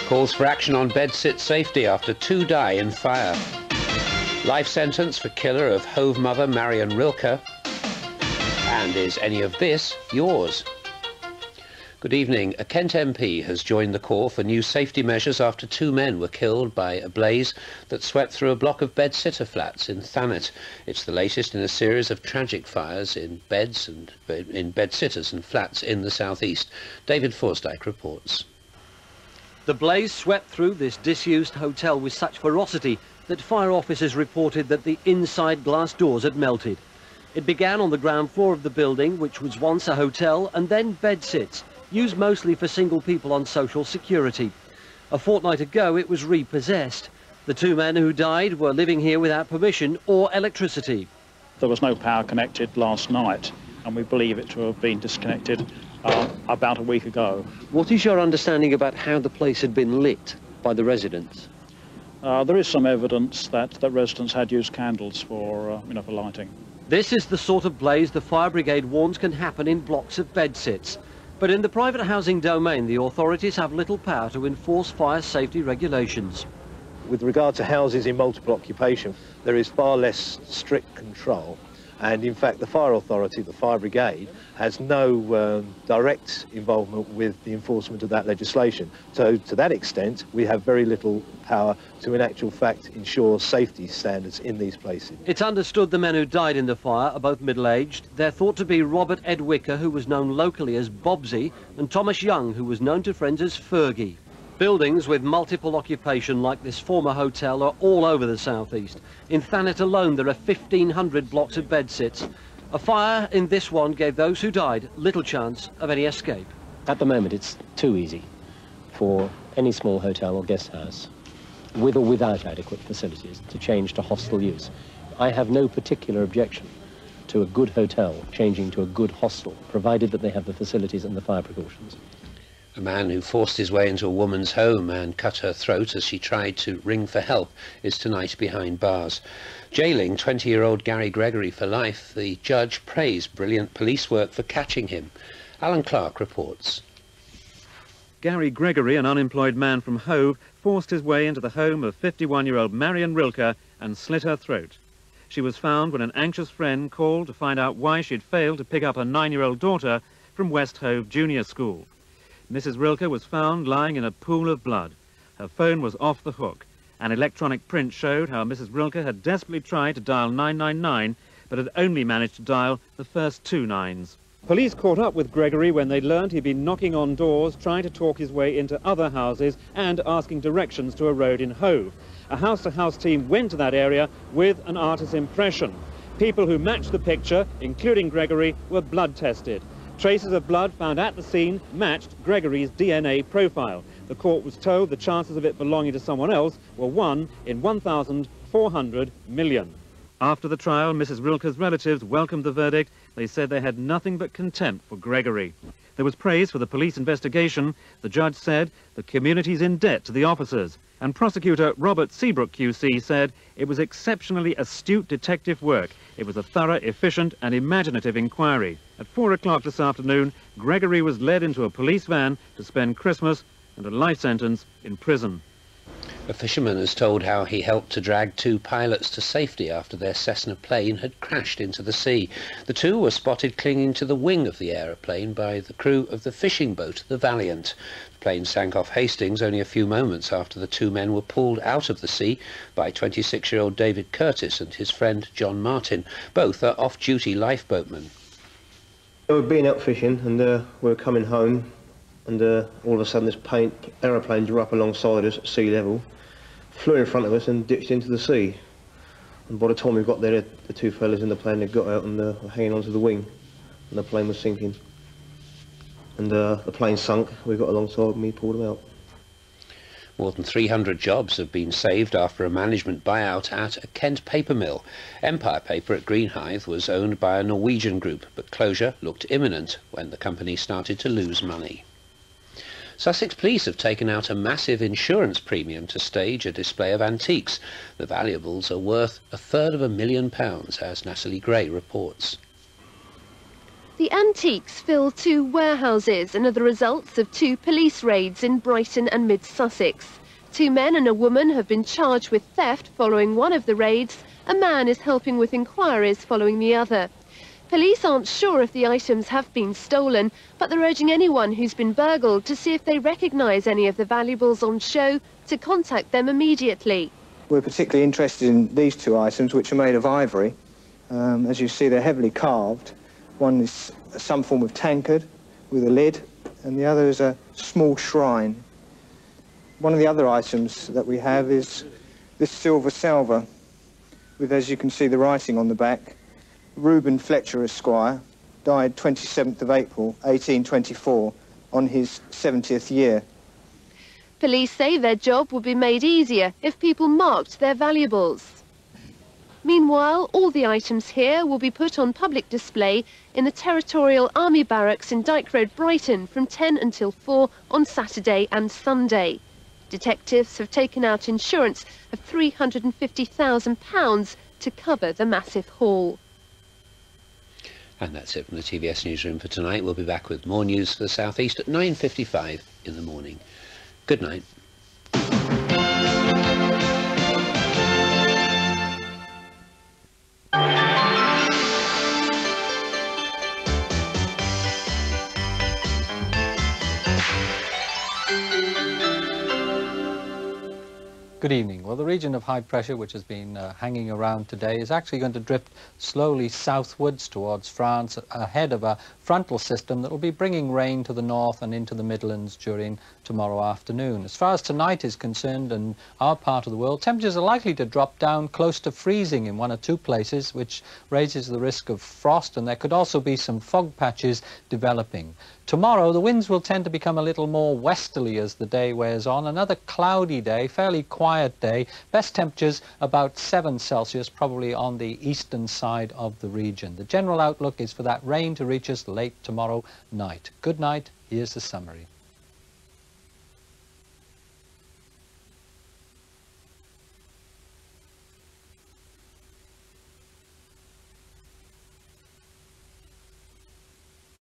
Calls for action on bedsit safety after 2 die in fire. Life sentence for killer of Hove mother Marion Rilke. And is any of this yours? Good evening. A Kent MP has joined the call for new safety measures after 2 men were killed by a blaze that swept through a block of bedsitter flats in Thames. It's the latest in a series of tragic fires in beds and in bedsitters and flats in the southeast. David Forsdyke reports. The blaze swept through this disused hotel with such ferocity that fire officers reported that the inside glass doors had melted. It began on the ground floor of the building, which was once a hotel, and then bedsits, used mostly for single people on social security. A fortnight ago, it was repossessed. The 2 men who died were living here without permission or electricity. There was no power connected last night, and we believe it to have been disconnected about a week ago. What is your understanding about how the place had been lit by the residents? There is some evidence that residents had used candles for lighting. This is the sort of blaze the fire brigade warns can happen in blocks of bedsits. But in the private housing domain, the authorities have little power to enforce fire safety regulations. With regard to houses in multiple occupation, there is far less strict control. And in fact, the fire authority, the fire brigade, has no direct involvement with the enforcement of that legislation. So to that extent, we have very little power to, in actual fact, ensure safety standards in these places. It's understood the men who died in the fire are both middle-aged. They're thought to be Robert Ed Wicker, who was known locally as Bobsy, and Thomas Young, who was known to friends as Fergie. Buildings with multiple occupation like this former hotel are all over the southeast. In Thanet alone there are 1,500 blocks of bedsits. A fire in this one gave those who died little chance of any escape. At the moment it's too easy for any small hotel or guest house, with or without adequate facilities, to change to hostel use. I have no particular objection to a good hotel changing to a good hostel, provided that they have the facilities and the fire precautions. A man who forced his way into a woman's home and cut her throat as she tried to ring for help is tonight behind bars. Jailing 20-year-old Gary Gregory for life, the judge praised brilliant police work for catching him. Alan Clark reports. Gary Gregory, an unemployed man from Hove, forced his way into the home of 51-year-old Marion Rilke and slit her throat. She was found when an anxious friend called to find out why she'd failed to pick up her 9-year-old daughter from West Hove Junior School. Mrs. Rilke was found lying in a pool of blood. Her phone was off the hook. An electronic print showed how Mrs. Rilke had desperately tried to dial 999, but had only managed to dial the first 2 nines. Police caught up with Gregory when they learned he'd been knocking on doors, trying to talk his way into other houses and asking directions to a road in Hove. A house-to-house team went to that area with an artist's impression. People who matched the picture, including Gregory, were blood tested. Traces of blood found at the scene matched Gregory's DNA profile. The court was told the chances of it belonging to someone else were 1 in 1,400 million. After the trial, Mrs. Rilke's relatives welcomed the verdict. They said they had nothing but contempt for Gregory. There was praise for the police investigation. The judge said the community's in debt to the officers. And prosecutor Robert Seabrook QC said it was exceptionally astute detective work. It was a thorough, efficient and imaginative inquiry. At 4 o'clock this afternoon, Gregory was led into a police van to spend Christmas and a life sentence in prison. A fisherman has told how he helped to drag 2 pilots to safety after their Cessna plane had crashed into the sea. The 2 were spotted clinging to the wing of the aeroplane by the crew of the fishing boat, the Valiant. The plane sank off Hastings only a few moments after the 2 men were pulled out of the sea by 26-year-old David Curtis and his friend John Martin. Both are off-duty lifeboatmen. We were being out fishing and we were coming home, and all of a sudden this aeroplane drew up alongside us at sea level, flew in front of us and ditched into the sea. And by the time we got there, the 2 fellas in the plane had got out and were hanging onto the wing, and the plane was sinking. And the plane sunk. We got alongside and we pulled them out. More than 300 jobs have been saved after a management buyout at a Kent paper mill. Empire Paper at Greenhithe was owned by a Norwegian group, but closure looked imminent when the company started to lose money. Sussex Police have taken out a massive insurance premium to stage a display of antiques. The valuables are worth £250,000, as Natalie Gray reports. The antiques fill 2 warehouses and are the results of 2 police raids in Brighton and mid-Sussex. 2 men and a woman have been charged with theft following one of the raids. A man is helping with inquiries following the other. Police aren't sure if the items have been stolen, but they're urging anyone who's been burgled to see if they recognise any of the valuables on show to contact them immediately. We're particularly interested in these 2 items, which are made of ivory. As you see, they're heavily carved. One is some form of tankard with a lid, and the other is a small shrine. One of the other items that we have is this silver salver with, as you can see, the writing on the back, Reuben Fletcher Esquire, died 27th of April 1824 on his 70th year. Police say their job would be made easier if people marked their valuables. Meanwhile, all the items here will be put on public display in the Territorial Army Barracks in Dyke Road, Brighton, from 10 until 4 on Saturday and Sunday. Detectives have taken out insurance of £350,000 to cover the massive haul. And that's it from the TVS newsroom for tonight. We'll be back with more news for the South East at 9:55 in the morning. Good night. Good evening. Well, the region of high pressure, which has been hanging around today, is actually going to drift slowly southwards towards France ahead of a frontal system that will be bringing rain to the north and into the Midlands during tomorrow afternoon. As far as tonight is concerned in our part of the world, temperatures are likely to drop down close to freezing in 1 or 2 places, which raises the risk of frost, and there could also be some fog patches developing. Tomorrow, the winds will tend to become a little more westerly as the day wears on. Another cloudy day, fairly quiet day. Best temperatures about 7 Celsius, probably on the eastern side of the region. The general outlook is for that rain to reach us late tomorrow night. Good night. Here's the summary.